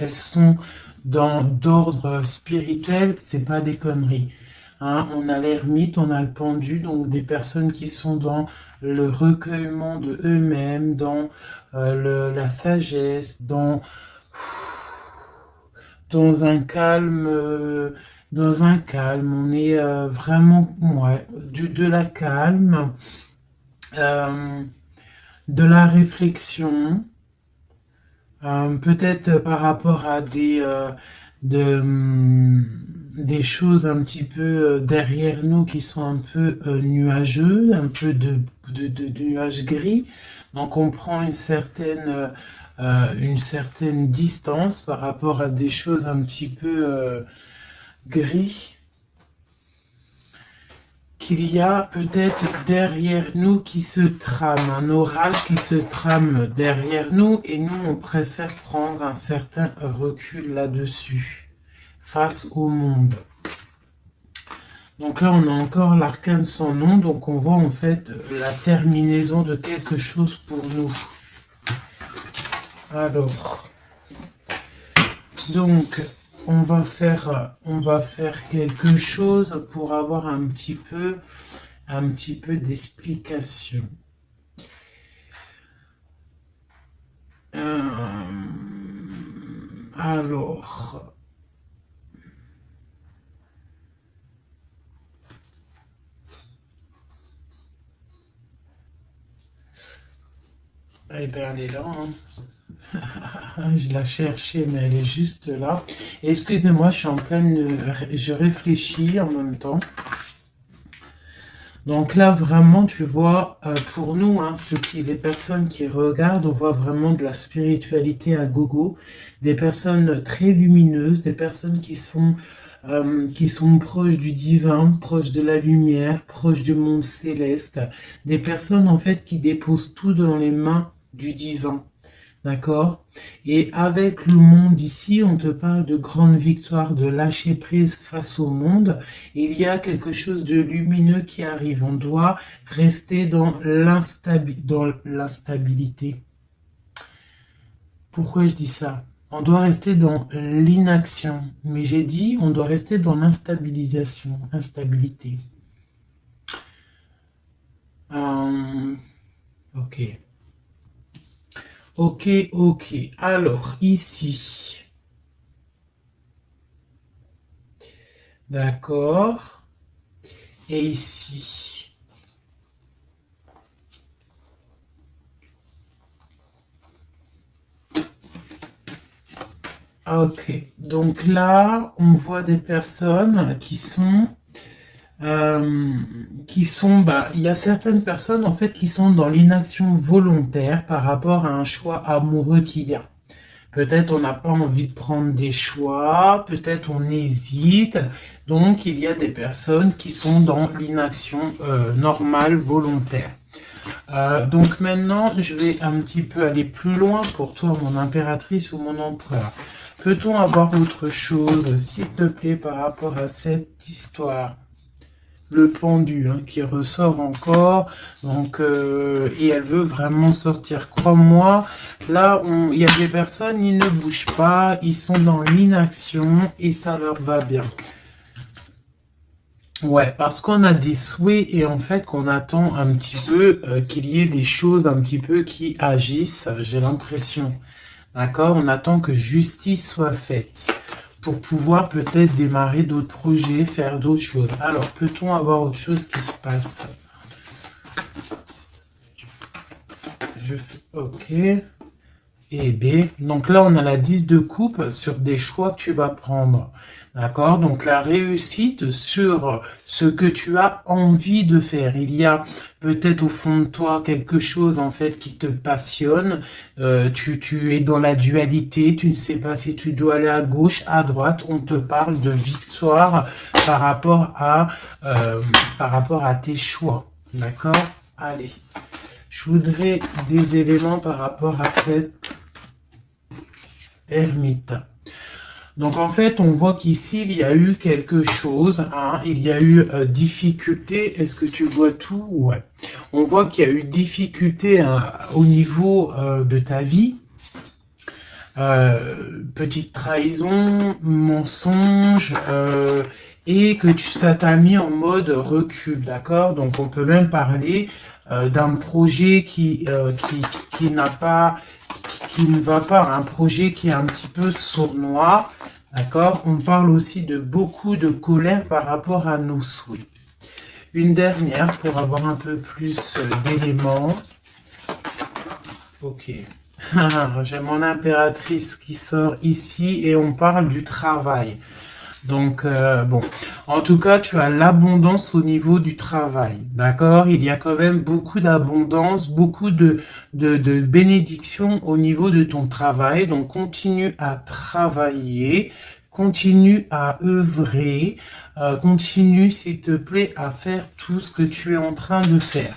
elles sont d'ordre spirituel, c'est pas des conneries. Hein, on a l'ermite, on a le pendu, donc des personnes qui sont dans le recueillement de eux-mêmes, dans la sagesse, dans un calme, on est vraiment, ouais, de la calme, euh, de la réflexion, peut-être par rapport à des choses un petit peu derrière nous qui sont un peu nuageux, un peu de nuages gris. Donc on prend une certaine distance par rapport à des choses un petit peu gris qu'il y a peut-être derrière nous qui se trame, un orage qui se trame derrière nous et nous on préfère prendre un certain recul là-dessus face au monde. Donc là on a encore l'arcane sans nom, donc on voit en fait la terminaison de quelque chose pour nous. Alors, donc on va faire quelque chose pour avoir un petit peu d'explication. Alors, eh bien elle est là, hein. Je la cherchais, mais elle est juste là. Excusez-moi, je suis en pleine... Je réfléchis en même temps. Donc là, vraiment, tu vois, pour nous, hein, les personnes qui regardent, on voit vraiment de la spiritualité à gogo, des personnes très lumineuses, des personnes qui sont proches du divin, proches de la lumière, proches du monde céleste, des personnes en fait qui déposent tout dans les mains du divin. D'accord? Et avec le monde ici, on te parle de grande victoire, de lâcher prise face au monde. Il y a quelque chose de lumineux qui arrive. On doit rester dans l'instabilité. Pourquoi je dis ça? On doit rester dans l'inaction. Mais j'ai dit, on doit rester dans l'instabilisation, instabilité. Ok. Ok, ok. Alors, ici. D'accord. Et ici. Ok. Donc là, on voit des personnes il y a certaines personnes en fait qui sont dans l'inaction volontaire par rapport à un choix amoureux qu'il y a. Peut-être on n'a pas envie de prendre des choix, peut-être on hésite. Donc il y a des personnes qui sont dans l'inaction normale, volontaire. Donc maintenant, je vais un petit peu aller plus loin pour toi, mon impératrice ou mon empereur. Peut-on avoir autre chose, s'il te plaît, par rapport à cette histoire? Le pendu hein, qui ressort encore, donc et elle veut vraiment sortir. Crois-moi, là, il y a des personnes, ils ne bougent pas, ils sont dans l'inaction et ça leur va bien. Ouais, parce qu'on a des souhaits et en fait qu'on attend un petit peu qu'il y ait des choses un petit peu qui agissent, j'ai l'impression. D'accord? On attend que justice soit faite pour pouvoir peut-être démarrer d'autres projets, faire d'autres choses. Alors, peut-on avoir autre chose qui se passe? Je fais OK. Et B. Donc là, on a la 10 de coupe sur des choix que tu vas prendre. D'accord? Donc la réussite sur ce que tu as envie de faire. Il y a peut-être au fond de toi quelque chose en fait qui te passionne. Tu es dans la dualité. Tu ne sais pas si tu dois aller à gauche, à droite. On te parle de victoire par rapport à tes choix. D'accord? Allez. Je voudrais des éléments par rapport à cette ermite. Donc en fait, on voit qu'ici, il y a eu quelque chose, hein, il y a eu difficulté. Est-ce que tu vois tout? Ouais. On voit qu'il y a eu difficulté hein, au niveau de ta vie. petite trahison, mensonge, et que ça t'a mis en mode recul, d'accord? Donc on peut même parler d'un projet qui n'a pas, qui ne va pas, un projet qui est un petit peu sournois, d'accord? On parle aussi de beaucoup de colère par rapport à nos souhaits. Une dernière pour avoir un peu plus d'éléments. Ok. J'ai mon impératrice qui sort ici et on parle du travail. Donc, bon, en tout cas, tu as l'abondance au niveau du travail, d'accord? Il y a quand même beaucoup d'abondance, beaucoup de bénédictions au niveau de ton travail. Donc, continue à travailler, continue à œuvrer, continue, s'il te plaît, à faire tout ce que tu es en train de faire.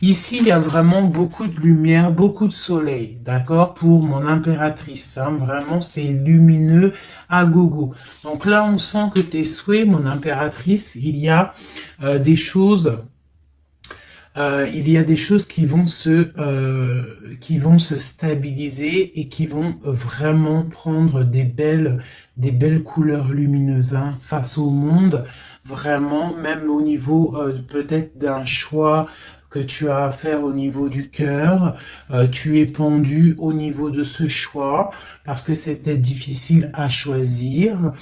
Ici, il y a vraiment beaucoup de lumière, beaucoup de soleil, d'accord, pour mon impératrice. Hein, vraiment, c'est lumineux à gogo. Donc là, on sent que tes souhaits, mon impératrice, des choses, il y a des choses qui vont se stabiliser et qui vont vraiment prendre des belles couleurs lumineuses hein, face au monde. Vraiment, même au niveau peut-être d'un choix que tu as à faire au niveau du cœur, tu es pendu au niveau de ce choix parce que c'était difficile à choisir,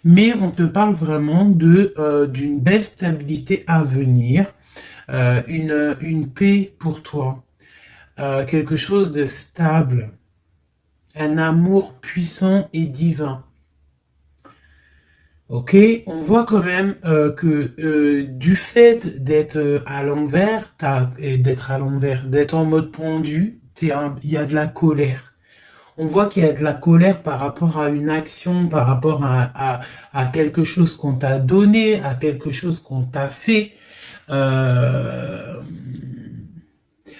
mais on te parle vraiment d'une belle stabilité à venir, une paix pour toi, quelque chose de stable, un amour puissant et divin. Ok, on voit quand même que du fait d'être à l'envers, d'être en mode pendu, il y a de la colère. On voit qu'il y a de la colère par rapport à une action, par rapport à quelque chose qu'on t'a donné, à quelque chose qu'on t'a fait.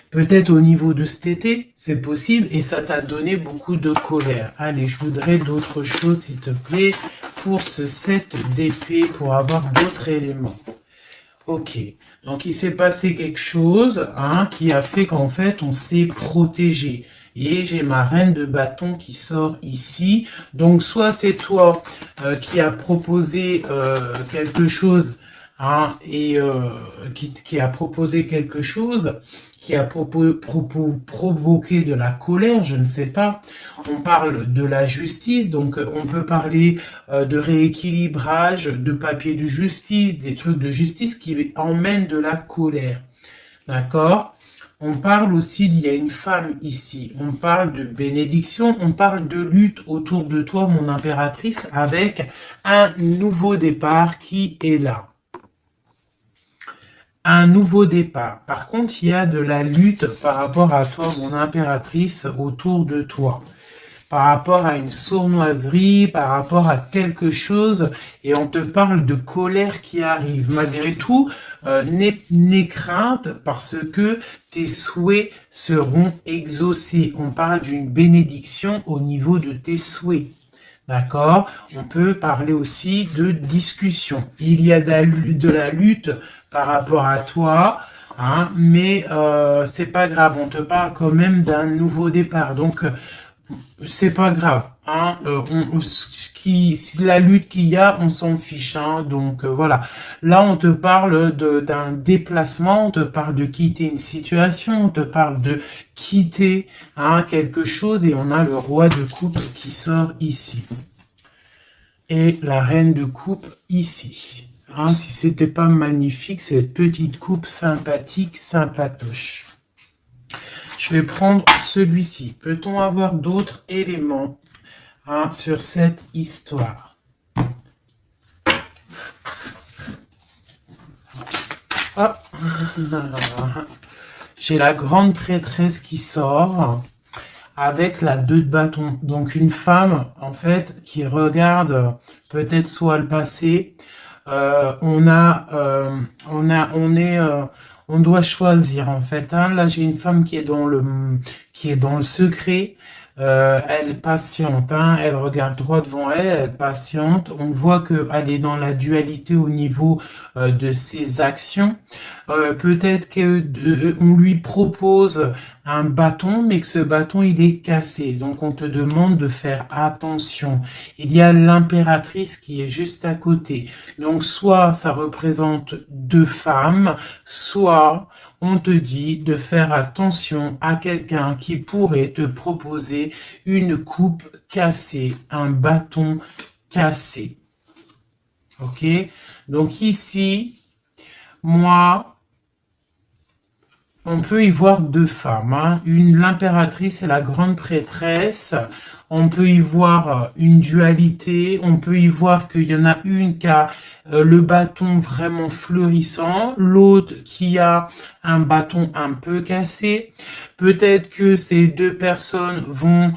Peut-être au niveau de cet été, c'est possible, et ça t'a donné beaucoup de colère. Allez, je voudrais d'autres choses, s'il te plaît, pour ce set d'épée, pour avoir d'autres éléments. Ok, donc il s'est passé quelque chose hein, qui a fait qu'en fait, on s'est protégé. Et j'ai ma reine de bâton qui sort ici. Donc, soit c'est toi qui as proposé quelque chose, hein, et qui a proposé quelque chose, qui a provoqué de la colère, je ne sais pas. On parle de la justice, donc on peut parler de rééquilibrage, de papier de justice, des trucs de justice qui emmènent de la colère. D'accord? On parle aussi, il y a une femme ici, on parle de bénédiction, on parle de lutte autour de toi, mon impératrice, avec un nouveau départ qui est là. Un nouveau départ. Par contre, il y a de la lutte par rapport à toi, mon impératrice, autour de toi. Par rapport à une sournoiserie, par rapport à quelque chose, et on te parle de colère qui arrive. Malgré tout, n'aie crainte parce que tes souhaits seront exaucés. On parle d'une bénédiction au niveau de tes souhaits. D'accord? On peut parler aussi de discussion. Il y a de la lutte par rapport à toi, hein, mais c'est pas grave. On te parle quand même d'un nouveau départ. Donc, c'est pas grave. Hein, la lutte qu'il y a, on s'en fiche. Hein, donc, voilà. Là, on te parle d'un déplacement, on te parle de quitter une situation, on te parle de quitter hein, quelque chose, et on a le roi de coupe qui sort ici. Et la reine de coupe ici. Hein, si c'était pas magnifique, cette petite coupe sympathique, sympatoche. Je vais prendre celui-ci. Peut-on avoir d'autres éléments hein, sur cette histoire? Hop. J'ai la grande prêtresse qui sort avec la 2 de bâton. Donc une femme, en fait, qui regarde peut-être soit le passé. On doit choisir en fait. Hein. Là, j'ai une femme qui est dans le secret. Elle patiente, hein. Elle regarde droit devant elle, elle patiente. On voit qu'elle est dans la dualité au niveau de ses actions. Peut-être qu'on lui propose un bâton, mais que ce bâton, il est cassé. Donc, on te demande de faire attention. Il y a l'impératrice qui est juste à côté. Donc, soit ça représente deux femmes, soit on te dit de faire attention à quelqu'un qui pourrait te proposer une coupe cassée, un bâton cassé. Ok? Donc ici, moi, on peut y voir deux femmes, hein. L'impératrice et la grande prêtresse. On peut y voir une dualité. On peut y voir qu'il y en a une qui a le bâton vraiment fleurissant, l'autre qui a un bâton un peu cassé. Peut-être que ces deux personnes vont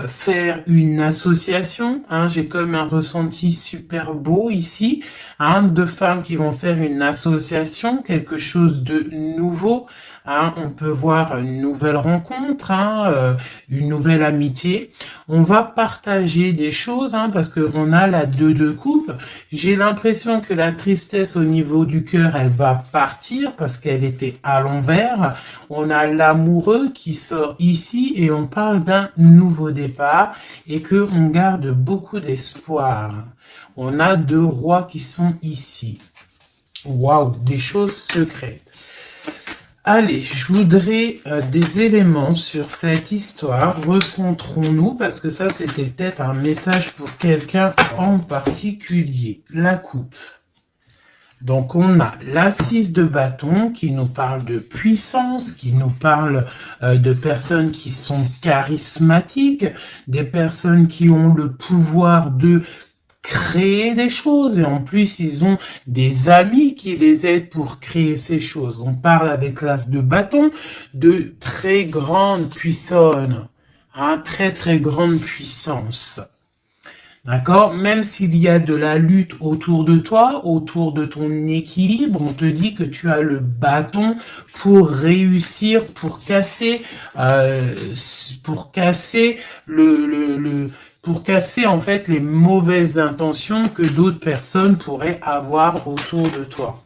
faire une association. Hein. J'ai comme un ressenti super beau ici. Hein, deux femmes qui vont faire une association, quelque chose de nouveau. Hein, on peut voir une nouvelle rencontre, hein, une nouvelle amitié. On va partager des choses, hein, parce qu'on a la 2 de coupe. J'ai l'impression que la tristesse au niveau du cœur, elle va partir parce qu'elle était à l'envers. On a l'amoureux qui sort ici et on parle d'un nouveau départ et que on garde beaucoup d'espoir. On a deux rois qui sont ici. Waouh, des choses secrètes. Allez, je voudrais des éléments sur cette histoire. Recentrons-nous, parce que ça, c'était peut-être un message pour quelqu'un en particulier. La coupe. Donc, on a l'assise de bâton qui nous parle de puissance, qui nous parle de personnes qui sont charismatiques, des personnes qui ont le pouvoir de créer des choses et en plus ils ont des amis qui les aident pour créer ces choses. On parle avec l'as de bâton de très grande puissance, hein, très grande puissance. D'accord? Même s'il y a de la lutte autour de toi, autour de ton équilibre, on te dit que tu as le bâton pour réussir, pour casser pour casser en fait les mauvaises intentions que d'autres personnes pourraient avoir autour de toi.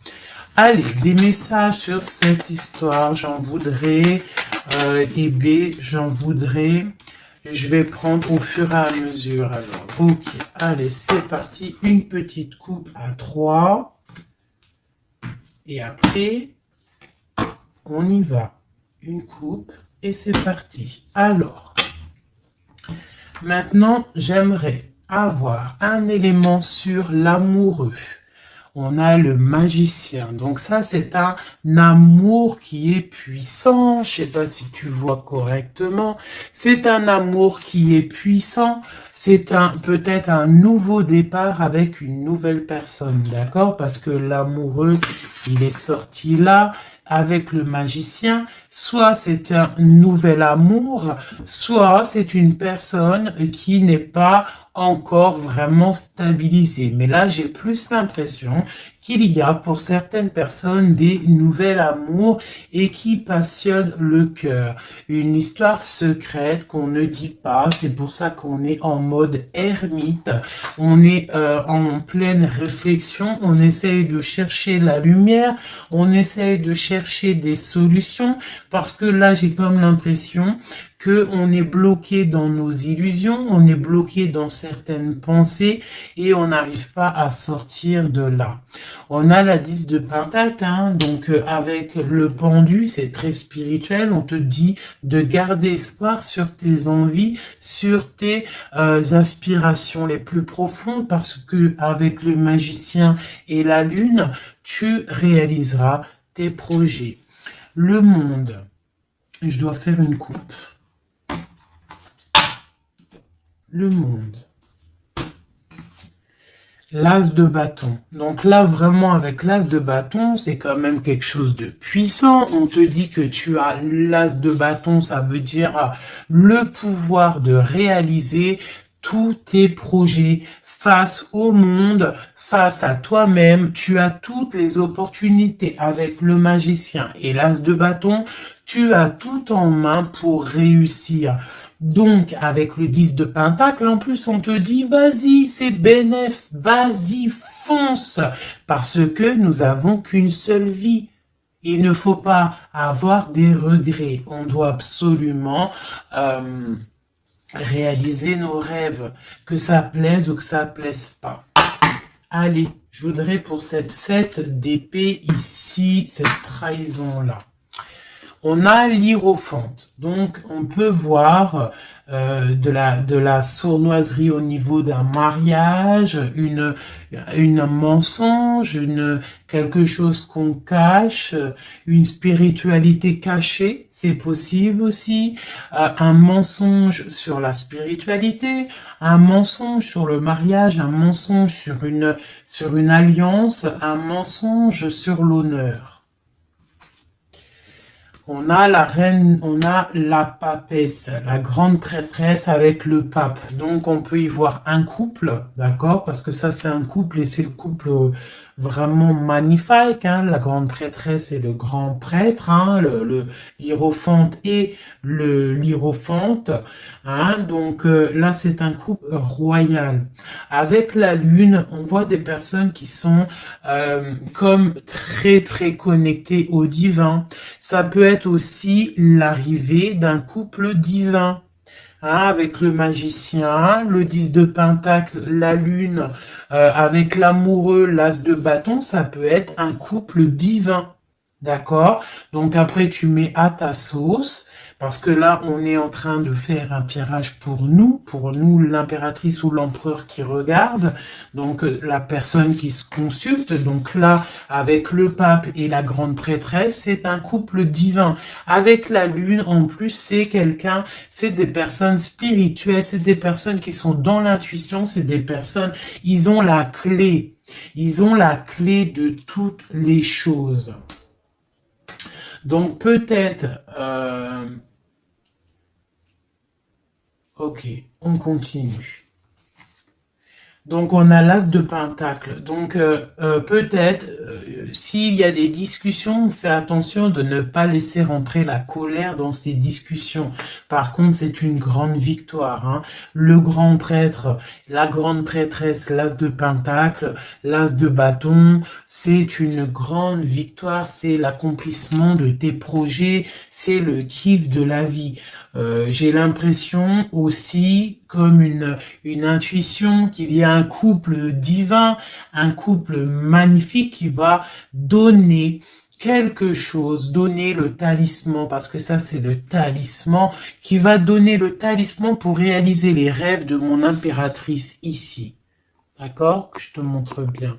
Allez, des messages sur cette histoire, j'en voudrais, et B, j'en voudrais. Je vais prendre au fur et à mesure. Alors, ok, allez, c'est parti. Une petite coupe à 3. Et après, on y va. Une coupe et c'est parti. Alors, maintenant, j'aimerais avoir un élément sur l'amoureux. On a le magicien. Donc ça, c'est un amour qui est puissant. Je sais pas si tu vois correctement. C'est un amour qui est puissant. C'est peut-être un nouveau départ avec une nouvelle personne. D'accord? Parce que l'amoureux, il est sorti là avec le magicien. Soit c'est un nouvel amour, soit c'est une personne qui n'est pas encore vraiment stabilisée. Mais là, j'ai plus l'impression qu'il y a pour certaines personnes des nouvelles amours et qui passionnent le cœur. Une histoire secrète qu'on ne dit pas. C'est pour ça qu'on est en mode ermite. On est en pleine réflexion. On essaye de chercher la lumière. On essaye de chercher des solutions parce que là, j'ai comme l'impression que on est bloqué dans nos illusions, on est bloqué dans certaines pensées et on n'arrive pas à sortir de là. On a la 10 de Pentacle, hein, donc avec le pendu, c'est très spirituel, on te dit de garder espoir sur tes envies, sur tes aspirations les plus profondes parce que avec le magicien et la lune, tu réaliseras tes projets. Le monde, je dois faire une coupe. Le monde. L'as de bâton. Donc là, vraiment, avec l'as de bâton, c'est quand même quelque chose de puissant. On te dit que tu as l'as de bâton, ça veut dire le pouvoir de réaliser tous tes projets face au monde, face à toi-même. Tu as toutes les opportunités avec le magicien et l'as de bâton. Tu as tout en main pour réussir. Donc, avec le 10 de Pentacle, en plus, on te dit, vas-y, c'est bénéf, vas-y, fonce, parce que nous avons qu'une seule vie. Il ne faut pas avoir des regrets. On doit absolument réaliser nos rêves, que ça plaise ou que ça plaise pas. Allez, je voudrais pour cette 7 d'épée ici, cette trahison-là. On a l'hiérophante, donc on peut voir de la sournoiserie au niveau d'un mariage, un mensonge, quelque chose qu'on cache, une spiritualité cachée, c'est possible aussi, un mensonge sur la spiritualité, un mensonge sur le mariage, un mensonge sur une alliance, un mensonge sur l'honneur. On a la reine, on a la papesse, la grande prêtresse avec le pape. Donc on peut y voir un couple, d'accord? Parce que ça c'est un couple et c'est le couple vraiment magnifique, hein? La grande prêtresse et le grand prêtre, hein? L'hiérophante et l'hiérophante, hein? Donc là c'est un couple royal. Avec la lune, on voit des personnes qui sont comme très très connectées au divin. Ça peut être aussi l'arrivée d'un couple divin. Hein, avec le magicien, le 10 de pentacle, la lune, avec l'amoureux, l'as de bâton, ça peut être un couple divin. D'accord? Donc après, tu mets à ta sauce, parce que là, on est en train de faire un tirage pour nous l'impératrice ou l'empereur qui regarde, donc la personne qui se consulte. Donc là, avec le pape et la grande prêtresse, c'est un couple divin. Avec la lune, en plus, c'est des personnes spirituelles, c'est des personnes qui sont dans l'intuition, c'est des personnes, ils ont la clé de toutes les choses. Donc peut-être, ok, on continue. Donc on a l'as de pentacle. Donc peut-être, s'il y a des discussions, fais attention de ne pas laisser rentrer la colère dans ces discussions. Par contre, c'est une grande victoire. Hein. Le grand prêtre, la grande prêtresse, l'as de pentacle, l'as de bâton, c'est une grande victoire. C'est l'accomplissement de tes projets, c'est le kiff de la vie. J'ai l'impression aussi, comme une intuition, qu'il y a un couple divin, un couple magnifique qui va donner quelque chose, donner le talisman, parce que ça c'est le talisman, qui va donner le talisman pour réaliser les rêves de mon impératrice ici. D'accord? Je te montre bien.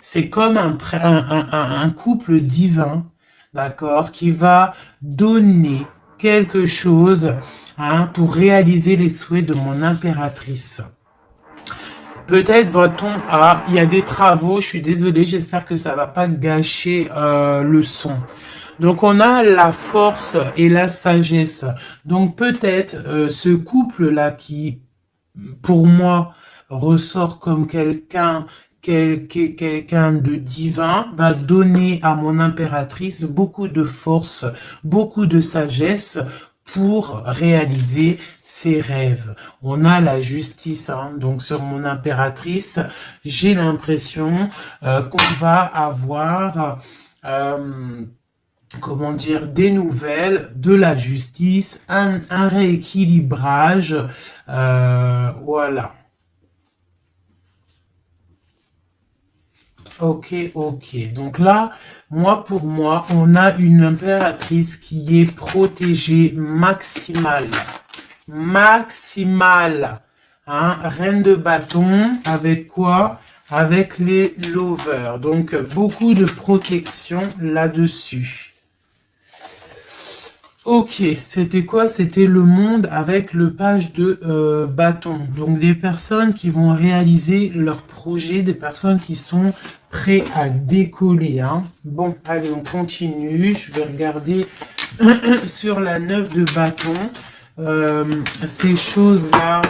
C'est comme un couple divin, d'accord, qui va donner quelque chose, hein, pour réaliser les souhaits de mon impératrice. Peut-être va-t-on il y a des travaux, je suis désolé, j'espère que ça va pas gâcher le son. Donc on a la force et la sagesse. Donc peut-être ce couple-là qui, pour moi, ressort comme quelqu'un de divin, va donner à mon impératrice beaucoup de force, beaucoup de sagesse pour réaliser ses rêves. On a la justice, hein, donc sur mon impératrice, j'ai l'impression qu'on va avoir comment dire, des nouvelles, de la justice, un rééquilibrage, voilà. Ok. Donc là, pour moi, on a une impératrice qui est protégée maximale. Hein? Reine de bâton, avec quoi? Avec les lovers. Donc, beaucoup de protection là-dessus. Ok, c'était quoi? C'était le monde avec le page de bâton. Donc des personnes qui vont réaliser leur projet, des personnes qui sont prêts à décoller. Hein. Bon, allez, on continue. Je vais regarder sur la 9 de bâton. Ces choses-là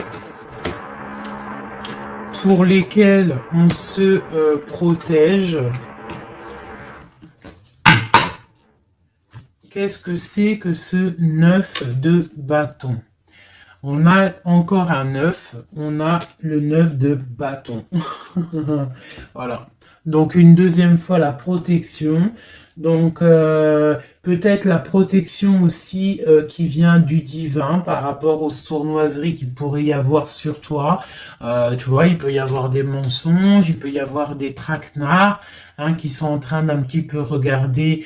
pour lesquelles on se protège. Qu'est-ce que c'est que ce 9 de bâton? On a encore un 9, on a le 9 de bâton. Voilà. Donc une deuxième fois la protection. Donc, peut-être la protection aussi qui vient du divin par rapport aux sournoiseries qu'il pourrait y avoir sur toi. Tu vois, il peut y avoir des mensonges, il peut y avoir des traquenards hein, qui sont en train d'un petit peu regarder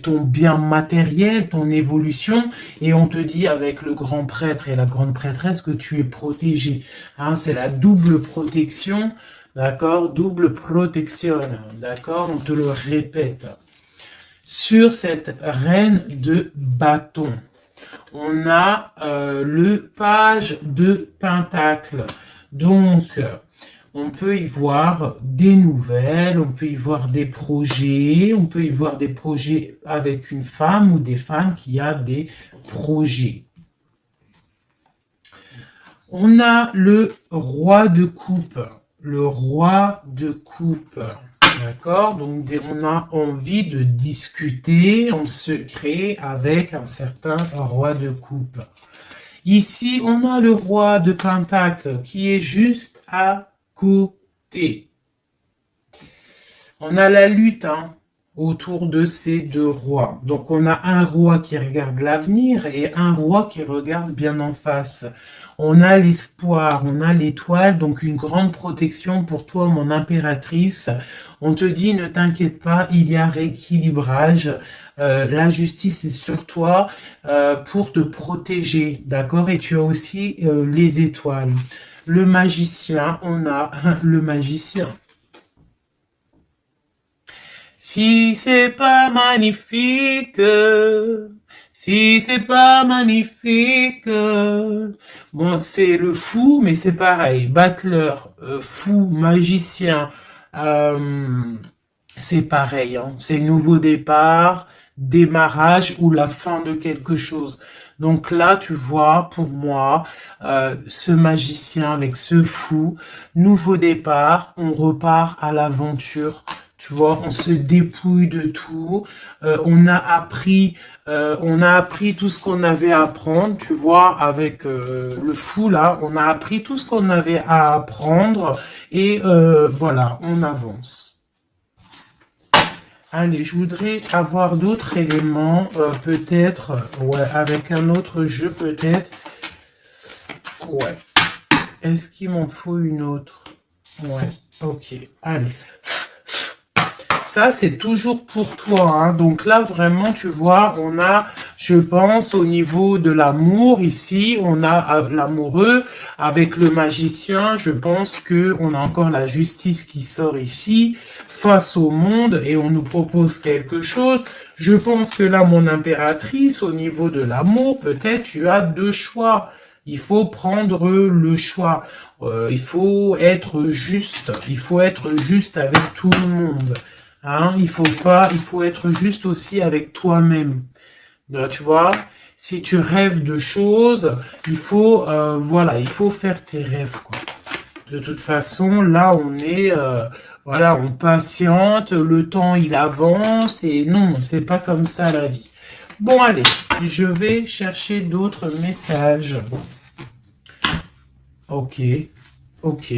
ton bien matériel, ton évolution, et on te dit avec le grand prêtre et la grande prêtresse que tu es protégé. Hein, c'est la double protection. D'accord? Double protection. D'accord? On te le répète. Sur cette reine de bâton, on a le page de pentacle. Donc, on peut y voir des nouvelles, on peut y voir des projets, on peut y voir des projets avec une femme ou des femmes qui a des projets. On a le roi de coupe. Le roi de coupe. D'accord? Donc, on a envie de discuter en secret avec un certain roi de coupe. Ici, on a le roi de pentacle qui est juste à côté. On a la lutte autour de ces deux rois. Donc, on a un roi qui regarde l'avenir et un roi qui regarde bien en face. On a l'espoir, on a l'étoile, donc une grande protection pour toi, mon impératrice. On te dit, ne t'inquiète pas, il y a rééquilibrage. La justice est sur toi pour te protéger, d'accord? Et tu as aussi les étoiles. Le magicien, on a le magicien. Si c'est pas magnifique, si c'est pas magnifique, bon, c'est le fou, mais c'est pareil. Battleur, fou, magicien, c'est pareil. Hein. C'est nouveau départ, démarrage ou la fin de quelque chose. Donc là, tu vois, pour moi, ce magicien avec ce fou, nouveau départ, on repart à l'aventure. Tu vois, on se dépouille de tout. On a appris tout ce qu'on avait à apprendre. Tu vois, avec le fou là, on a appris tout ce qu'on avait à apprendre et voilà, on avance. Allez, je voudrais avoir d'autres éléments, peut-être, ouais, avec un autre jeu peut-être. Ouais. Est-ce qu'il m'en faut une autre? Ouais, ok. Allez. Ça, c'est toujours pour toi. Hein. Donc là, vraiment, tu vois, on a, je pense, au niveau de l'amour, ici, on a l'amoureux avec le magicien. Je pense que on a encore la justice qui sort ici, face au monde, et on nous propose quelque chose. Je pense que là, mon impératrice, au niveau de l'amour, peut-être tu as deux choix. Il faut prendre le choix. Il faut être juste. Il faut être juste avec tout le monde. Hein, il faut être juste aussi avec toi-même. Tu vois, si tu rêves de choses, il faut, voilà, il faut faire tes rêves, quoi. De toute façon, là, on est, voilà, on patiente, le temps, il avance, et non, c'est pas comme ça la vie. Bon, allez, je vais chercher d'autres messages. Ok, ok.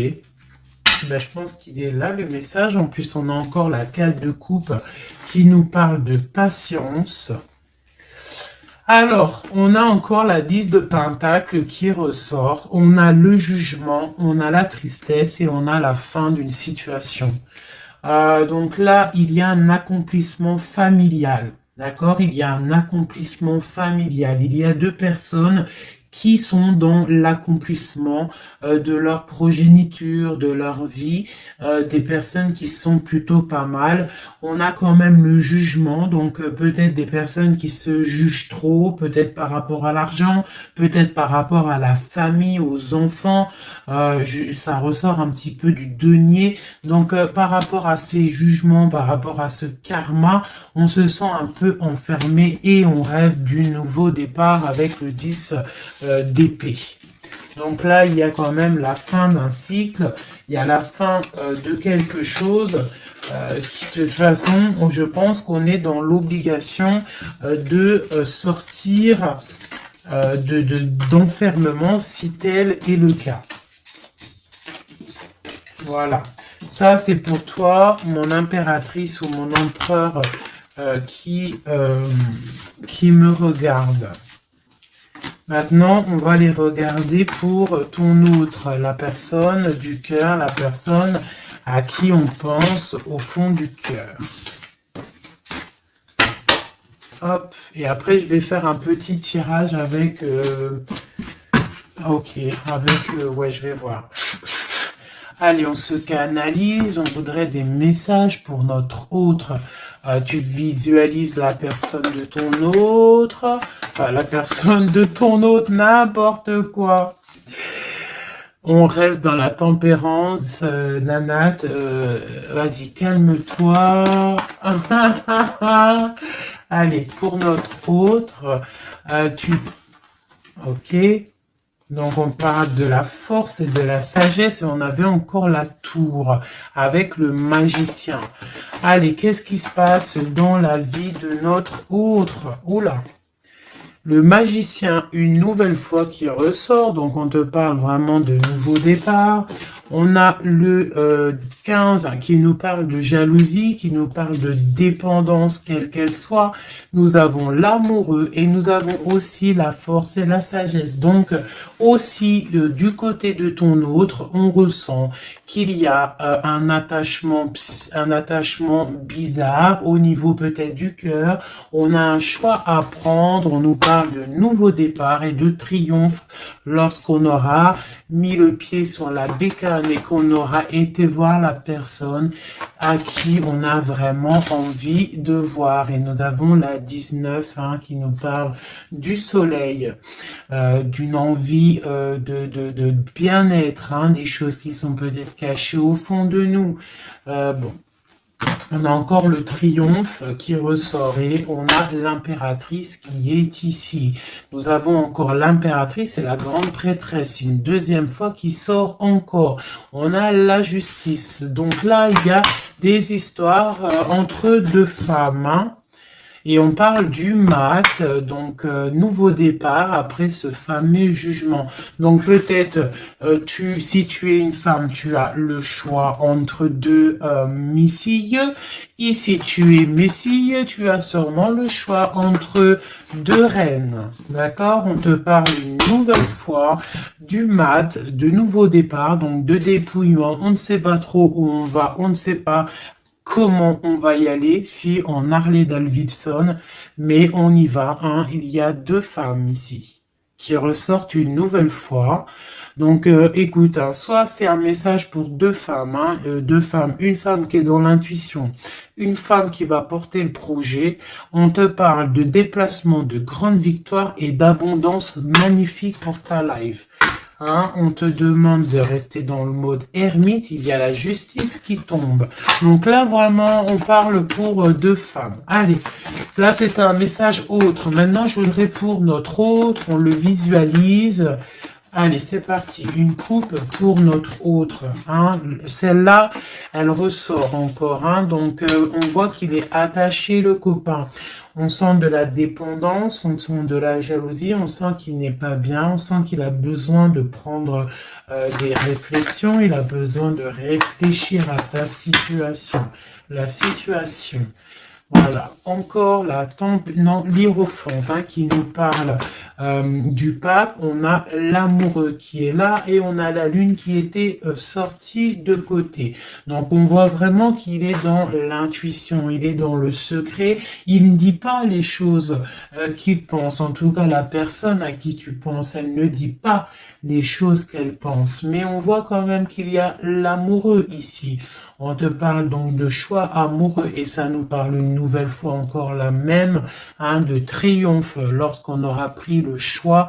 Ben, je pense qu'il est là, le message. En plus, on a encore la 4 de coupe qui nous parle de patience. Alors, on a encore la 10 de pentacle qui ressort. On a le jugement, on a la tristesse et on a la fin d'une situation. Donc là, il y a un accomplissement familial. D'accord? Il y a un accomplissement familial. Il y a deux personnes qui sont dans l'accomplissement de leur progéniture, de leur vie, des personnes qui sont plutôt pas mal. On a quand même le jugement, donc peut-être des personnes qui se jugent trop, peut-être par rapport à l'argent, peut-être par rapport à la famille, aux enfants. Ça ressort un petit peu du denier. Donc par rapport à ces jugements, par rapport à ce karma, on se sent un peu enfermé et on rêve du nouveau départ avec le 10 d'épée. Donc là, il y a quand même la fin d'un cycle, il y a la fin de quelque chose qui, de toute façon, je pense qu'on est dans l'obligation de sortir d'enfermement si tel est le cas. Voilà. Ça, c'est pour toi, mon impératrice ou mon empereur qui me regarde. Maintenant, on va les regarder pour ton autre, la personne du cœur, la personne à qui on pense au fond du cœur. Hop, et après je vais faire un petit tirage avec... ok, avec... ouais, je vais voir. Allez, on se canalise, on voudrait des messages pour notre autre. Tu visualises la personne de ton autre, enfin la personne de ton autre, n'importe quoi. On reste dans la tempérance, Nanat, vas-y, calme-toi. Allez, pour notre autre, ok. Donc on parle de la force et de la sagesse et on avait encore la tour avec le magicien. Allez, qu'est-ce qui se passe dans la vie de notre autre? Oula! Le magicien, une nouvelle fois qui ressort, donc on te parle vraiment de nouveau départ. On a le 15 qui nous parle de jalousie, qui nous parle de dépendance, quelle qu'elle soit. Nous avons l'amoureux et nous avons aussi la force et la sagesse. Donc aussi du côté de ton autre, on ressent qu'il y a un attachement bizarre au niveau peut-être du cœur. On a un choix à prendre. On nous parle de nouveau départ et de triomphe lorsqu'on aura mis le pied sur la bécane et qu'on aura été voir la personne à qui on a vraiment envie de voir. Et nous avons la 19 qui nous parle du soleil, d'une envie de bien-être, des choses qui sont peut-être cachées au fond de nous. Bon. On a encore le triomphe qui ressort et on a l'impératrice qui est ici. Nous avons encore l'impératrice et la grande prêtresse, une deuxième fois qui sort encore. On a la justice. Donc là, il y a des histoires entre deux femmes. Et on parle du mat, donc nouveau départ après ce fameux jugement. Donc peut-être, si tu es une femme, tu as le choix entre deux missiles. Et si tu es messille, tu as sûrement le choix entre deux reines. D'accord? On te parle une nouvelle fois du mat, de nouveau départ, donc de dépouillement. On ne sait pas trop où on va, on ne sait pas comment on va y aller si on Harley Davidson, mais on y va. Il y a deux femmes ici qui ressortent une nouvelle fois. Donc, écoute, soit c'est un message pour deux femmes, une femme qui est dans l'intuition, une femme qui va porter le projet. On te parle de déplacement, de grande victoire et d'abondance magnifique pour ta life. On te demande de rester dans le mode ermite, il y a la justice qui tombe. Donc là, vraiment, on parle pour deux femmes. Allez, là, c'est un message autre. Maintenant, je voudrais pour notre autre, on le visualise. Allez, c'est parti. Une coupe pour notre autre. Celle-là, elle ressort encore. Donc, on voit qu'il est attaché, le copain. On sent de la dépendance, on sent de la jalousie, on sent qu'il n'est pas bien, on sent qu'il a besoin de prendre des réflexions, il a besoin de réfléchir à sa situation. La situation. Voilà, encore l'Hiérophante qui nous parle du pape. On a l'amoureux qui est là et on a la lune qui était sortie de côté. Donc on voit vraiment qu'il est dans l'intuition, il est dans le secret. Il ne dit pas les choses qu'il pense. En tout cas, la personne à qui tu penses, elle ne dit pas les choses qu'elle pense. Mais on voit quand même qu'il y a l'amoureux ici. On te parle donc de choix amoureux et ça nous parle une nouvelle fois encore la même, de triomphe lorsqu'on aura pris le choix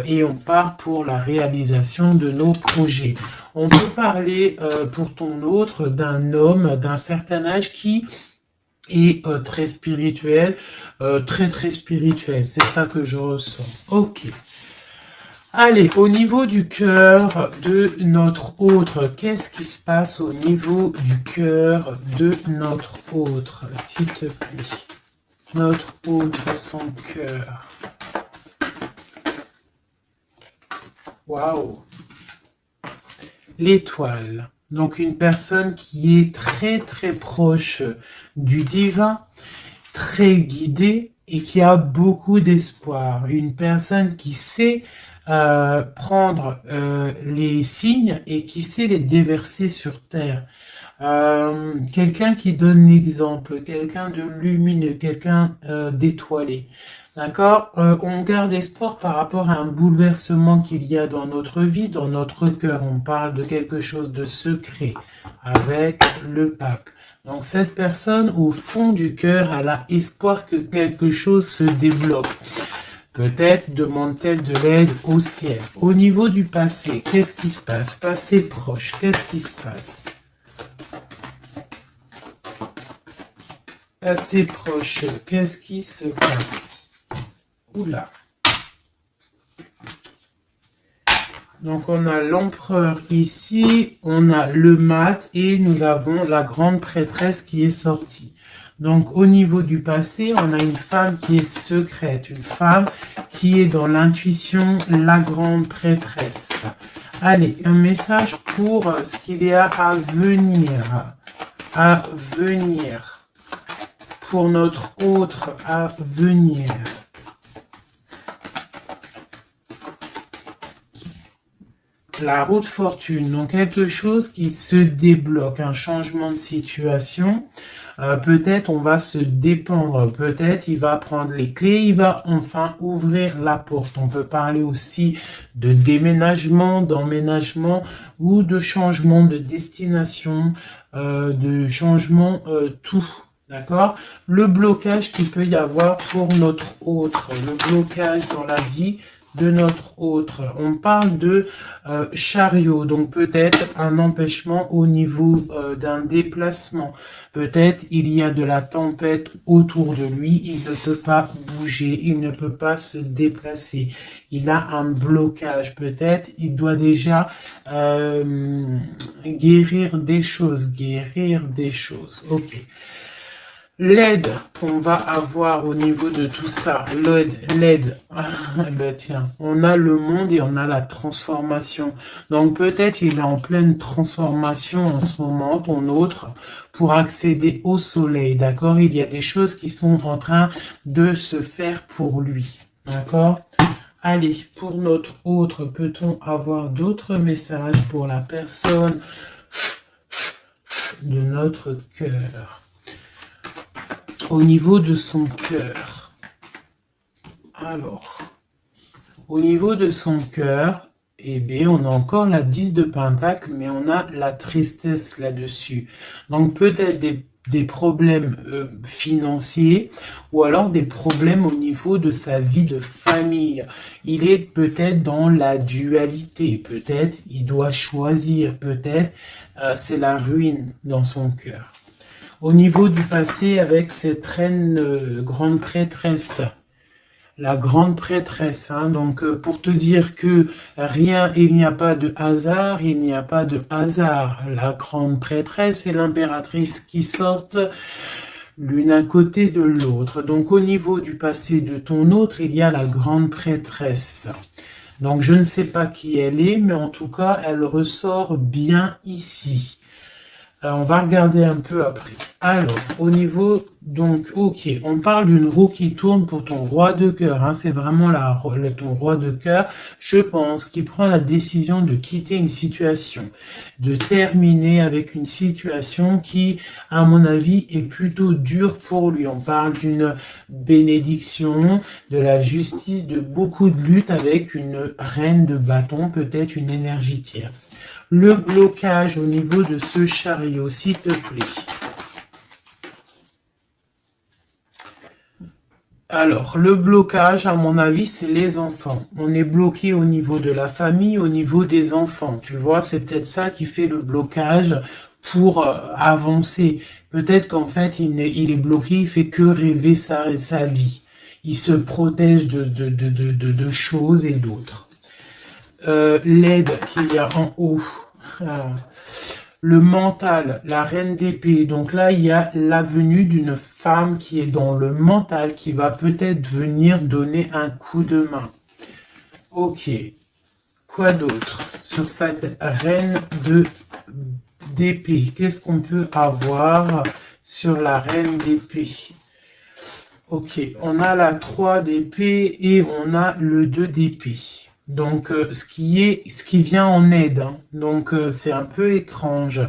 et on part pour la réalisation de nos projets. On peut parler pour ton autre d'un homme d'un certain âge qui est très spirituel, très spirituel. C'est ça que je ressens. Ok. Allez, au niveau du cœur de notre autre, qu'est-ce qui se passe au niveau du cœur de notre autre, s'il te plaît? Notre autre, son cœur. Waouh! L'étoile. Donc une personne qui est très très proche du divin, très guidée et qui a beaucoup d'espoir. Une personne qui sait prendre les signes et qui sait les déverser sur terre. Quelqu'un qui donne l'exemple, quelqu'un de lumineux, quelqu'un d'étoilé. D'accord. On garde espoir par rapport à un bouleversement qu'il y a dans notre vie, dans notre cœur. On parle de quelque chose de secret avec le pape. Donc cette personne, au fond du cœur, elle a espoir que quelque chose se débloque. Peut-être demande-t-elle de l'aide au ciel. Au niveau du passé, qu'est-ce qui se passe? Passé proche, qu'est-ce qui se passe? Passé proche, qu'est-ce qui se passe? Oula. Donc on a l'empereur ici, on a le mat et nous avons la grande prêtresse qui est sortie. Donc au niveau du passé, on a une femme qui est secrète, une femme qui est dans l'intuition, la grande prêtresse. Allez, un message pour ce qu'il y a à venir. À venir. Pour notre autre à venir. La route fortune, donc quelque chose qui se débloque, un changement de situation. Peut-être on va se dépendre, peut-être il va prendre les clés, il va enfin ouvrir la porte. On peut parler aussi de déménagement, d'emménagement ou de changement de destination, de changement tout. D'accord? Le blocage qu'il peut y avoir pour notre autre, le blocage dans la vie de notre autre. On parle de chariot, donc peut-être un empêchement au niveau d'un déplacement. Peut-être il y a de la tempête autour de lui, il ne peut pas bouger, il ne peut pas se déplacer. Il a un blocage, peut-être il doit déjà guérir des choses, Ok. L'aide qu'on va avoir au niveau de tout ça, l'aide, ben tiens, on a le monde et on a la transformation. Donc peut-être il est en pleine transformation en ce moment, ton autre, pour accéder au soleil, d'accord? Il y a des choses qui sont en train de se faire pour lui, d'accord? Allez, pour notre autre, peut-on avoir d'autres messages pour la personne de notre cœur? Au niveau de son cœur. Alors, au niveau de son cœur, eh bien, on a encore la 10 de Pentacle, mais on a la tristesse là-dessus. Donc, peut-être des problèmes financiers ou alors des problèmes au niveau de sa vie de famille. Il est peut-être dans la dualité, peut-être il doit choisir, peut-être c'est la ruine dans son cœur. Au niveau du passé, avec cette reine grande prêtresse, la grande prêtresse, hein, donc pour te dire que rien, il n'y a pas de hasard, il n'y a pas de hasard. La grande prêtresse et l'impératrice qui sortent l'une à côté de l'autre. Donc au niveau du passé de ton autre, il y a la grande prêtresse. Donc je ne sais pas qui elle est, mais en tout cas, elle ressort bien ici. On va regarder un peu après. Alors, au niveau, donc, ok, on parle d'une roue qui tourne pour ton roi de cœur. Hein, c'est vraiment ton roi de cœur, je pense, qui prend la décision de quitter une situation, de terminer avec une situation qui, à mon avis, est plutôt dure pour lui. On parle d'une bénédiction, de la justice, de beaucoup de luttes avec une reine de bâton, peut-être une énergie tierce. Le blocage au niveau de ce chariot, s'il te plaît. Alors, le blocage, à mon avis, c'est les enfants. On est bloqué au niveau de la famille, au niveau des enfants. Tu vois, c'est peut-être ça qui fait le blocage pour avancer. Peut-être qu'en fait, il est bloqué, il fait que rêver sa vie. Il se protège de choses et d'autres. L'aide qu'il y a en haut. Le mental, la reine d'épée. Donc là, il y a la venue d'une femme qui est dans le mental, qui va peut-être venir donner un coup de main. Ok. Quoi d'autre sur cette reine d'épée. Qu'est-ce qu'on peut avoir sur la reine d'épée? Ok, on a la 3 d'épée et on a le 2 d'épée. Donc, ce qui vient en aide. Hein. Donc, c'est un peu étrange.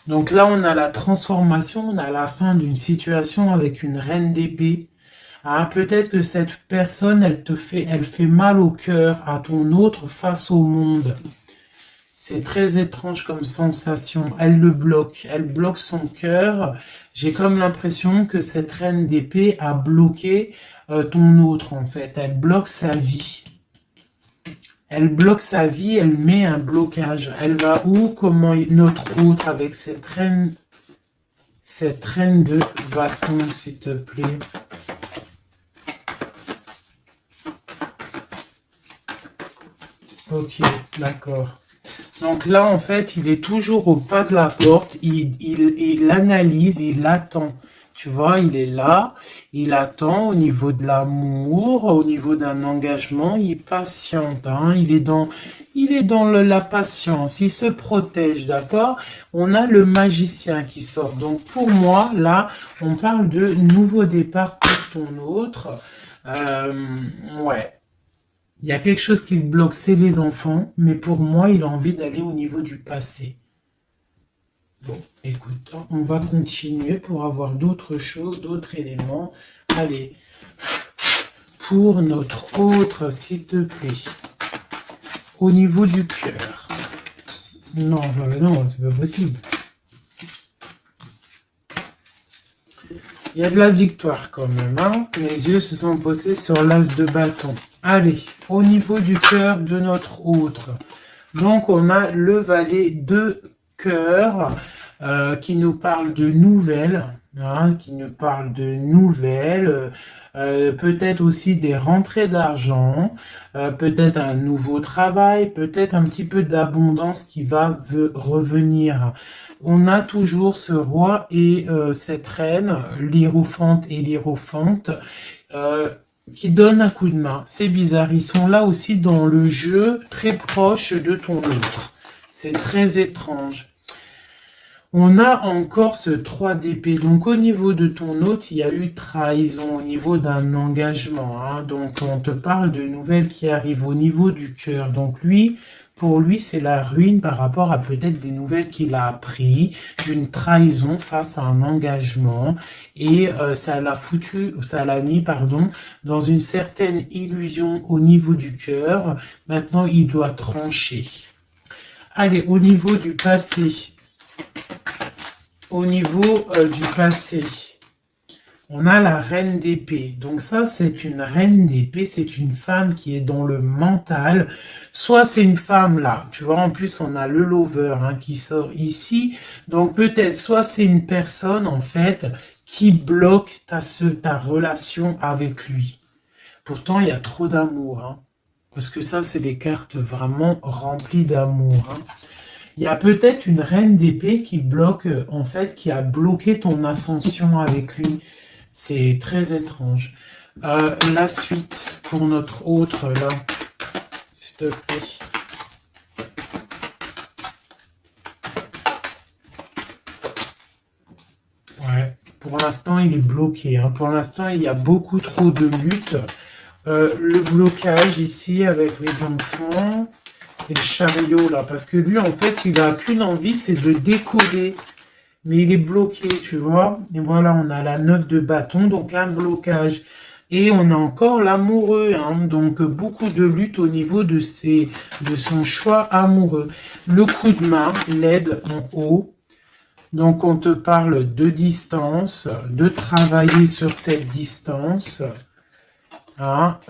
Donc là, on a la transformation, on a la fin d'une situation avec une reine d'épée. Ah, peut-être que cette personne, elle fait mal au cœur à ton autre face au monde. C'est très étrange comme sensation. Elle bloque son cœur. J'ai comme l'impression que cette reine d'épée a bloqué ton autre en fait. Elle bloque sa vie. Elle bloque sa vie, elle met un blocage. Elle va où? Comment notre autre avec cette reine de bâton, s'il te plaît. Ok, d'accord. Donc là, en fait, il est toujours au pas de la porte. Il analyse, il attend. Tu vois, il est là, il attend au niveau de l'amour, au niveau d'un engagement, il patiente, hein, il est dans la patience, il se protège, d'accord? On a le magicien qui sort. Donc pour moi, là, on parle de nouveau départ pour ton autre. Ouais. Il y a quelque chose qui le bloque, c'est les enfants, mais pour moi, il a envie d'aller au niveau du passé. Bon, écoute, on va continuer pour avoir d'autres choses, d'autres éléments. Allez, pour notre autre, s'il te plaît, au niveau du cœur. Non, non, c'est pas possible. Il y a de la victoire quand même, hein. Les yeux se sont posés sur l'as de bâton. Allez, au niveau du cœur de notre autre. Donc, on a le valet de cœur qui nous parle de nouvelles, hein, peut-être aussi des rentrées d'argent, peut-être un nouveau travail, peut-être un petit peu d'abondance qui va revenir. On a toujours ce roi et cette reine, l'hiérophante et l'hiérophante, qui donnent un coup de main. C'est bizarre, ils sont là aussi dans le jeu, très proche de ton autre. C'est très étrange. On a encore ce 3 d'épée. Donc au niveau de ton autre, il y a eu trahison au niveau d'un engagement. Hein. Donc on te parle de nouvelles qui arrivent au niveau du cœur. Donc lui, pour lui, c'est la ruine par rapport à peut-être des nouvelles qu'il a appris, d'une trahison face à un engagement. Et ça l'a mis, pardon, dans une certaine illusion au niveau du cœur. Maintenant, il doit trancher. Allez, au niveau du passé. Au niveau du passé, on a la reine d'épée. Donc ça, c'est une reine d'épée, c'est une femme qui est dans le mental. Soit c'est une femme là, tu vois, en plus on a le lover hein, qui sort ici. Donc peut-être, soit c'est une personne en fait qui bloque ta relation avec lui. Pourtant, il y a trop d'amour. Hein, parce que ça, c'est des cartes vraiment remplies d'amour. Hein. Il y a peut-être une reine d'épée qui bloque, en fait, qui a bloqué ton ascension avec lui. C'est très étrange. La suite pour notre autre, là, s'il te plaît. Ouais, pour l'instant, il est bloqué. Hein. Pour l'instant, il y a beaucoup trop de luttes. Le blocage ici avec les enfants... Et le chariot là, parce que lui en fait il a qu'une envie, c'est de décoller, mais il est bloqué, tu vois. Et voilà, on a la 9 de bâton, donc un blocage. Et on a encore l'amoureux, hein, donc beaucoup de lutte au niveau de son choix amoureux. Le coup de main, l'aide en haut. Donc on te parle de distance, de travailler sur cette distance. Hein,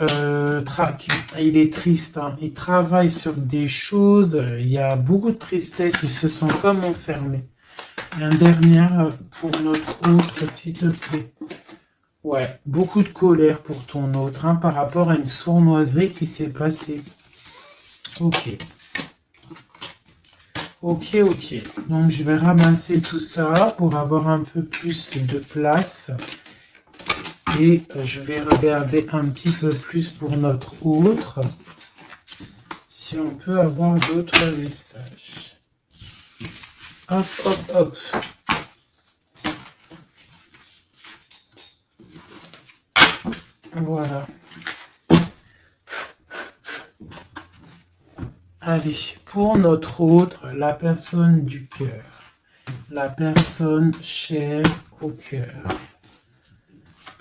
il est triste, hein. Il travaille sur des choses, il y a beaucoup de tristesse, il se sent comme enfermé. Et un dernier pour notre autre, s'il te plaît. Ouais, beaucoup de colère pour ton autre, hein, par rapport à une sournoiserie qui s'est passée. Ok. Ok. Donc je vais ramasser tout ça pour avoir un peu plus de place. Et je vais regarder un petit peu plus pour notre autre, si on peut avoir d'autres messages. Hop, hop, hop. Voilà. Allez, pour notre autre, la personne du cœur. La personne chère au cœur.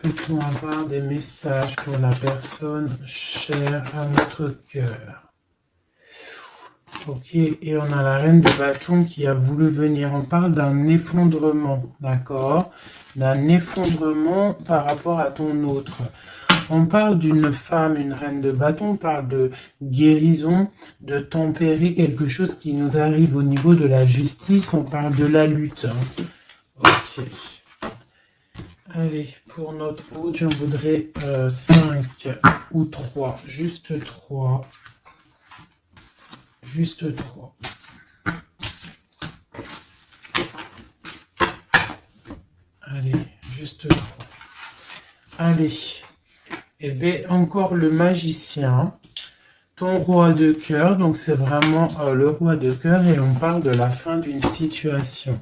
Peut-on avoir des messages pour la personne chère à notre cœur? Ok, et on a la reine de bâton qui a voulu venir. On parle d'un effondrement, d'accord? D'un effondrement par rapport à ton autre. On parle d'une femme, une reine de bâton, on parle de guérison, de tempérer quelque chose qui nous arrive au niveau de la justice, on parle de la lutte. Ok. Allez, pour notre autre, j'en voudrais 5 ou 3, juste 3. Juste 3. Allez, juste 3. Allez. Et bien, encore le magicien. Ton roi de cœur. Donc, c'est vraiment le roi de cœur. Et on parle de la fin d'une situation.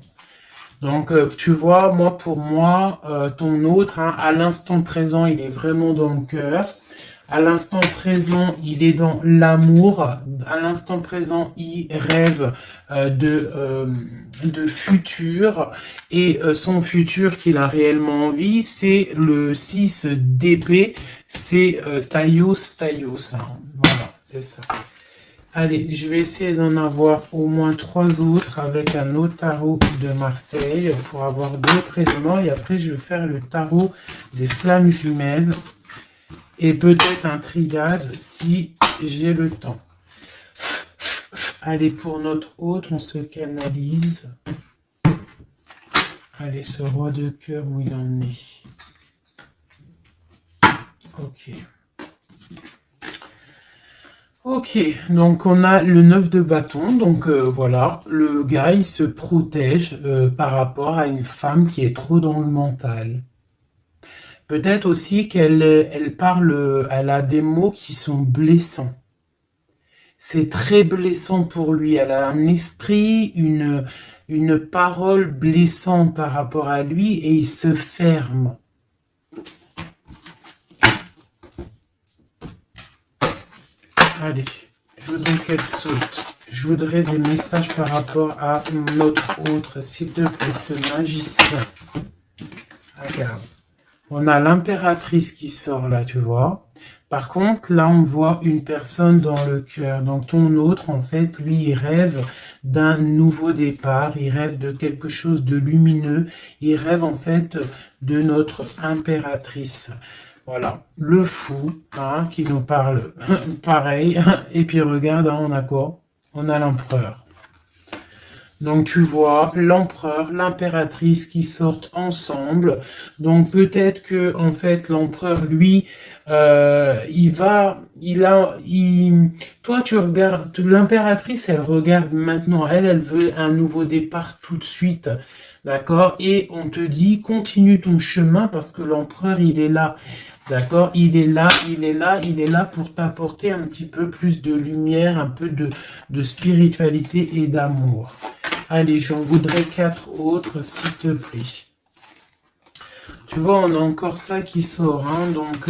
Donc, tu vois, pour moi, ton autre, hein, à l'instant présent, il est vraiment dans le cœur. À l'instant présent, il est dans l'amour. À l'instant présent, il rêve de futur. Et son futur qu'il a réellement envie, c'est le 6 d'épée. C'est Taios. Hein. Voilà, c'est ça. Allez, je vais essayer d'en avoir au moins 3 autres avec un autre tarot de Marseille pour avoir d'autres éléments. Et après, je vais faire le tarot des flammes jumelles. Et peut-être un triade si j'ai le temps. Allez, pour notre autre, on se canalise. Allez, ce roi de cœur, où il en est. Ok. Ok, donc on a le 9 de bâton, donc voilà, le gars il se protège par rapport à une femme qui est trop dans le mental. Peut-être aussi qu'elle parle, elle a des mots qui sont blessants. C'est très blessant pour lui, elle a un esprit, une parole blessante par rapport à lui et il se ferme. Allez, je voudrais qu'elle saute. Je voudrais des messages par rapport à notre autre, s'il te plaît, ce magicien. Regarde. On a l'impératrice qui sort là, tu vois. Par contre, là, on voit une personne dans le cœur. Donc, ton autre, en fait, lui, il rêve d'un nouveau départ. Il rêve de quelque chose de lumineux. Il rêve, en fait, de notre impératrice. Voilà, le fou, hein, qui nous parle pareil. Et puis regarde, hein, on a quoi? On a l'empereur. Donc tu vois, l'empereur, l'impératrice qui sortent ensemble. Donc peut-être que en fait l'empereur, lui, toi tu regardes, l'impératrice, elle regarde maintenant, elle veut un nouveau départ tout de suite. D'accord? Et on te dit, continue ton chemin parce que l'empereur, il est là. D'accord? Il est là pour t'apporter un petit peu plus de lumière, un peu de spiritualité et d'amour. Allez, j'en voudrais 4 autres, s'il te plaît. Tu vois, on a encore ça qui sort, hein, donc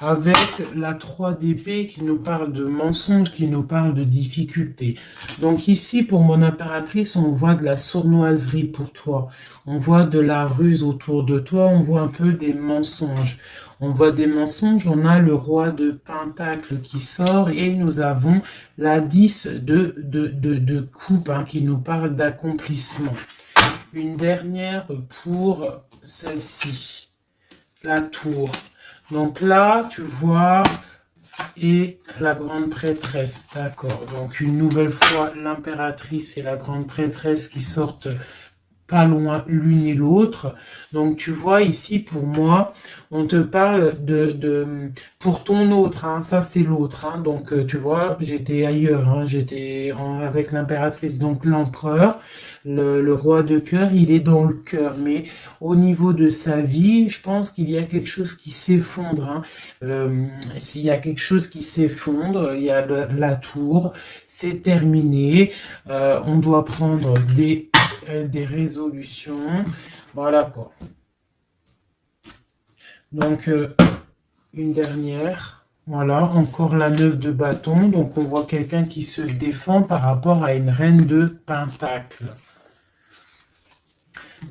avec la 3 d'épée qui nous parle de mensonges, qui nous parle de difficultés. Donc ici, pour mon impératrice, on voit de la sournoiserie pour toi. On voit de la ruse autour de toi, on voit un peu des mensonges. On voit des mensonges, on a le roi de Pentacle qui sort et nous avons la 10 de coupe hein, qui nous parle d'accomplissement. Une dernière pour celle-ci, la tour. Donc là, tu vois, et la grande prêtresse, d'accord. Donc une nouvelle fois, l'impératrice et la grande prêtresse qui sortent pas loin l'une et l'autre. Donc tu vois ici pour moi, on te parle pour ton autre, hein, ça c'est l'autre. Hein, donc tu vois, j'étais ailleurs, hein, avec l'impératrice, donc l'empereur. Le roi de cœur, il est dans le cœur, mais au niveau de sa vie, je pense qu'il y a quelque chose qui s'effondre. Hein. S'il y a quelque chose qui s'effondre, il y a la tour, c'est terminé. On doit prendre des résolutions. Voilà quoi. Donc, une dernière. Voilà, encore la 9 de bâton. Donc, on voit quelqu'un qui se défend par rapport à une reine de pentacle.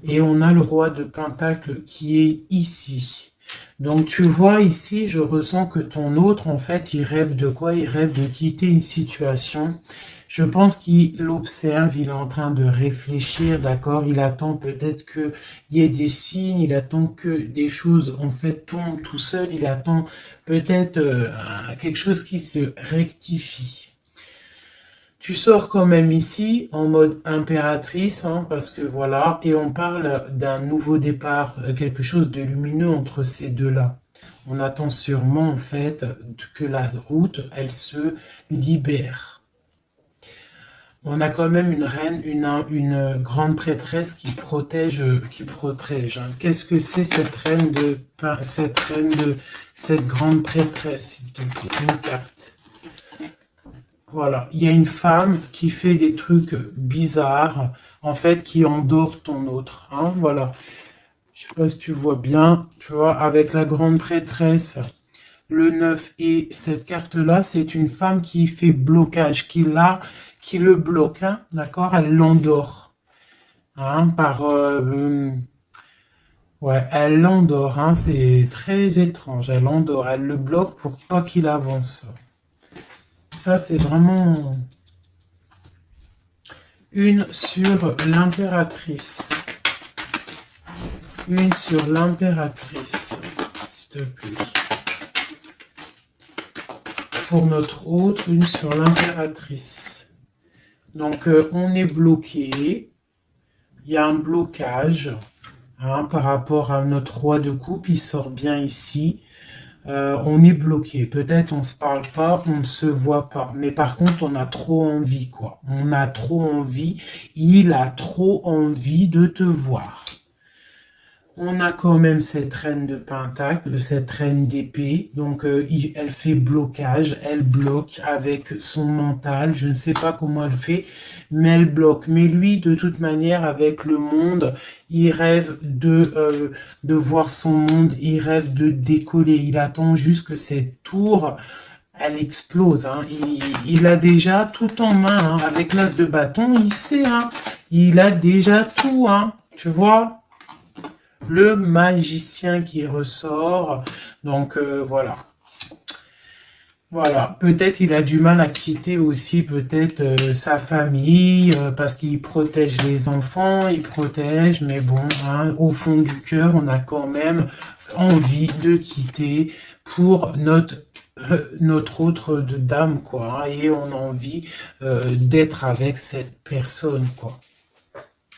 Et on a le roi de pentacle qui est ici. Donc tu vois ici, je ressens que ton autre, en fait, il rêve de quoi? Il rêve de quitter une situation. Je pense qu'il observe, il est en train de réfléchir, d'accord? Il attend peut-être qu'il y ait des signes, il attend que des choses, en fait, tombent tout seul. Il attend peut-être quelque chose qui se rectifie. Tu sors quand même ici en mode impératrice, hein, parce que voilà, et on parle d'un nouveau départ, quelque chose de lumineux entre ces deux-là. On attend sûrement en fait que la route, elle se libère. On a quand même une reine, une grande prêtresse qui protège, hein. Qu'est-ce que c'est cette grande prêtresse, s'il te plaît, une carte. Voilà, il y a une femme qui fait des trucs bizarres, en fait, qui endort ton autre. Hein, voilà. Je sais pas si tu vois bien, tu vois, avec la grande prêtresse, le 9 et cette carte-là, c'est une femme qui fait blocage, qui le bloque, hein, d'accord? Elle l'endort. Hein, ouais, elle l'endort, hein, c'est très étrange. Elle l'endort, elle le bloque pour pas qu'il avance. Ça, c'est vraiment une sur l'impératrice. Une sur l'impératrice, s'il te plaît. Pour notre autre, une sur l'impératrice. Donc, on est bloqué. Il y a un blocage, hein, par rapport à notre roi de coupe. Il sort bien ici. On est bloqué. Peut-être on se parle pas, on ne se voit pas. Mais par contre, on a trop envie, quoi. On a trop envie. Il a trop envie de te voir. On a quand même cette reine de pentacle, cette reine d'épée. Donc, elle fait blocage. Elle bloque avec son mental. Je ne sais pas comment elle fait, mais elle bloque. Mais lui, de toute manière, avec le monde, il rêve de voir son monde. Il rêve de décoller. Il attend juste que cette tour, elle explose. Hein. Il a déjà tout en main. Hein. Avec l'as de bâton, il sait. Hein. Il a déjà tout. Hein. Tu vois? Le magicien qui ressort. Donc, voilà. Voilà, peut-être il a du mal à quitter aussi peut-être sa famille parce qu'il protège les enfants, il protège, mais bon, hein, au fond du cœur, on a quand même envie de quitter pour notre autre dame, quoi, hein, et on a envie d'être avec cette personne, quoi.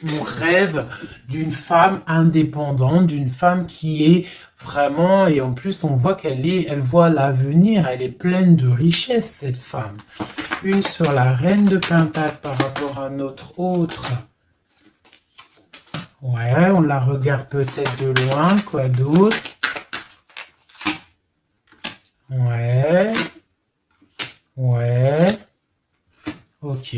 On rêve d'une femme indépendante, d'une femme qui est vraiment, et en plus on voit elle voit l'avenir, elle est pleine de richesse, cette femme. Une sur la reine de pentacle par rapport à notre autre. Ouais, on la regarde peut-être de loin, quoi d'autre? Ouais. Ouais. Ok.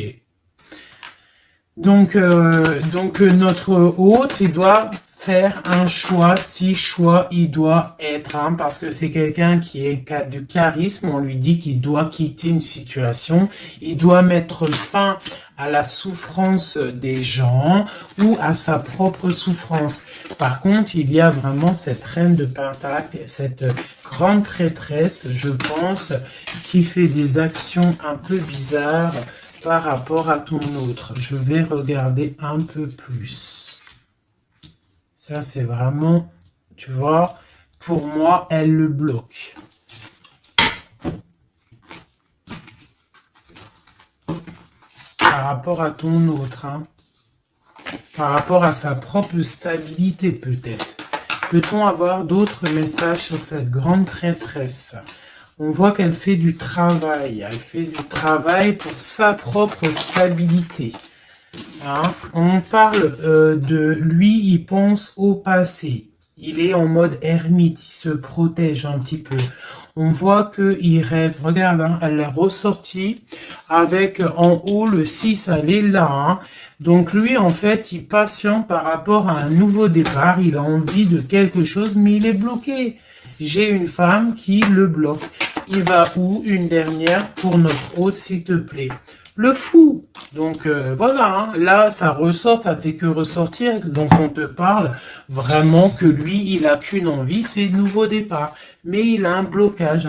Donc notre hôte, il doit faire un choix, si choix il doit être, hein, parce que c'est quelqu'un qui est du charisme, on lui dit qu'il doit quitter une situation, il doit mettre fin à la souffrance des gens ou à sa propre souffrance. Par contre, il y a vraiment cette reine de pentacle, cette grande prêtresse, je pense, qui fait des actions un peu bizarres par rapport à ton autre. Je vais regarder un peu plus. Ça, c'est vraiment, tu vois, pour moi, elle le bloque. Par rapport à ton autre, hein. par rapport à sa propre stabilité peut-être. Peut-on avoir d'autres messages sur cette grande prêtresse? On voit qu'elle fait du travail. Elle fait du travail pour sa propre stabilité. Hein? On parle de lui, il pense au passé. Il est en mode ermite, il se protège un petit peu. On voit qu'il rêve. Regarde, hein, elle est ressortie avec en haut le 6, elle est là. Hein. Donc lui, en fait, il patiente par rapport à un nouveau départ. Il a envie de quelque chose, mais il est bloqué. J'ai une femme qui le bloque. Il va où? Une dernière pour notre hôte, s'il te plaît. Le fou. Donc voilà, hein. Là ça ressort, ça fait que ressortir. Donc on te parle vraiment que lui, il a qu'une envie, c'est le nouveau départ. Mais il a un blocage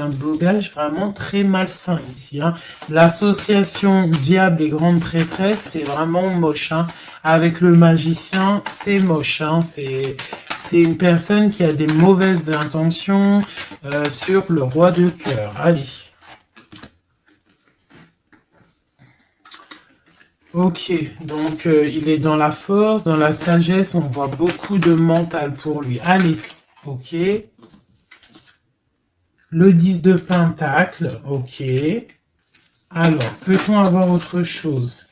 vraiment très malsain ici. Hein. L'association diable et grande prêtresse, c'est vraiment moche. Hein. Avec le magicien, c'est moche. Hein. C'est une personne qui a des mauvaises intentions sur le roi de cœur. Allez. Ok, donc il est dans la force, dans la sagesse, on voit beaucoup de mental pour lui. Allez, ok. Le 10 de pentacle, ok. Alors, peut-on avoir autre chose?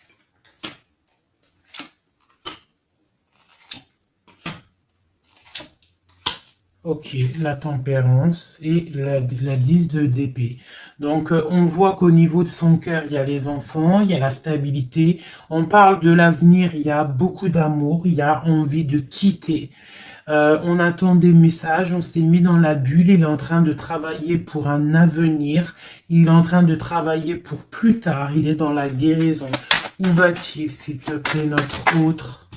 Ok, la tempérance et la 10 de d'épée. Donc, on voit qu'au niveau de son cœur, il y a les enfants, il y a la stabilité. On parle de l'avenir, il y a beaucoup d'amour, il y a envie de quitter. On attend des messages, on s'est mis dans la bulle, il est en train de travailler pour un avenir, il est en train de travailler pour plus tard, il est dans la guérison. Où va-t-il, s'il te plaît, notre autre?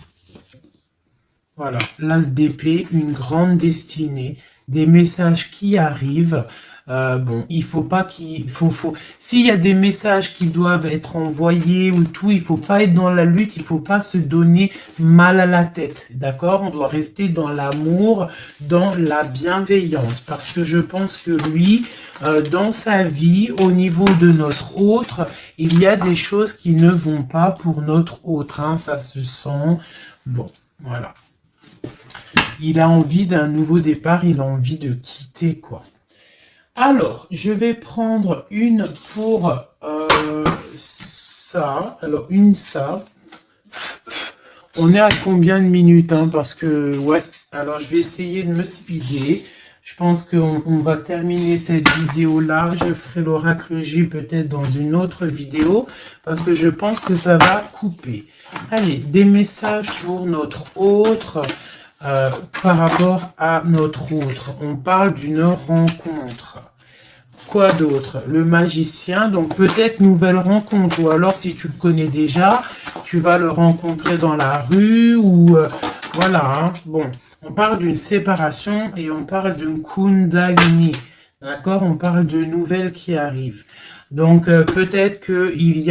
Voilà, l'as d'épée, une grande destinée, des messages qui arrivent. Bon, il faut pas s'il y a des messages qui doivent être envoyés ou tout, il faut pas être dans la lutte, il faut pas se donner mal à la tête, d'accord? On doit rester dans l'amour, dans la bienveillance, parce que je pense que lui, dans sa vie, au niveau de notre autre, il y a des choses qui ne vont pas pour notre autre, hein, ça se sent. Bon, voilà. Il a envie d'un nouveau départ, il a envie de quitter, quoi. Alors, je vais prendre une pour ça. Alors, ça. On est à combien de minutes, hein, parce que, ouais. Alors, je vais essayer de me speeder. Je pense qu'on va terminer cette vidéo-là. Je ferai l'oracle J peut-être dans une autre vidéo, parce que je pense que ça va couper. Allez, des messages pour notre autre... par rapport à notre autre, on parle d'une rencontre. Quoi d'autre? Le magicien, donc peut-être nouvelle rencontre, ou alors si tu le connais déjà, tu vas le rencontrer dans la rue, ou voilà, hein. Bon, on parle d'une séparation et on parle d'une kundalini, d'accord? On parle de nouvelles qui arrivent. Donc peut-être qu'il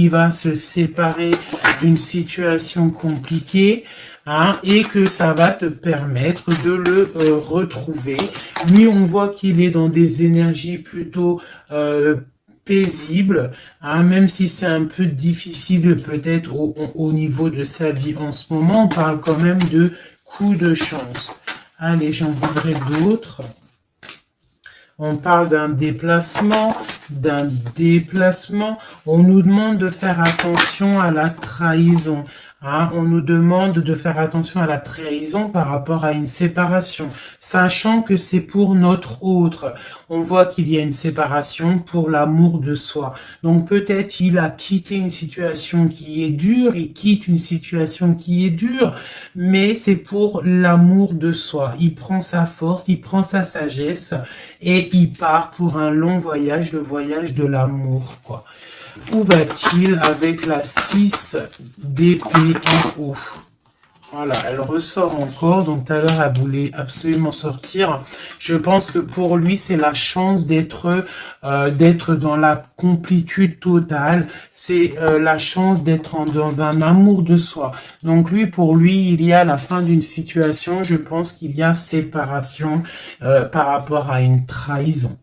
va se séparer d'une situation compliquée, hein, et que ça va te permettre de le retrouver. Lui, on voit qu'il est dans des énergies plutôt paisibles, hein, même si c'est un peu difficile peut-être au niveau de sa vie en ce moment. On parle quand même de coup de chance. Allez, j'en voudrais d'autres. On parle d'un déplacement, On nous demande de faire attention à la trahison. Hein, on nous demande de faire attention à la trahison par rapport à une séparation, sachant que c'est pour notre autre. On voit qu'il y a une séparation pour l'amour de soi. Donc peut-être il a quitté une situation qui est dure, il quitte une situation qui est dure, mais c'est pour l'amour de soi. Il prend sa force, il prend sa sagesse et il part pour un long voyage, le voyage de l'amour, quoi. Où va-t-il avec la 6 d'épée en haut? Voilà, elle ressort encore. Donc tout à l'heure, elle voulait absolument sortir. Je pense que pour lui, c'est la chance d'être dans la complétude totale. C'est la chance d'être dans un amour de soi. Donc lui, pour lui, il y a la fin d'une situation. Je pense qu'il y a séparation par rapport à une trahison.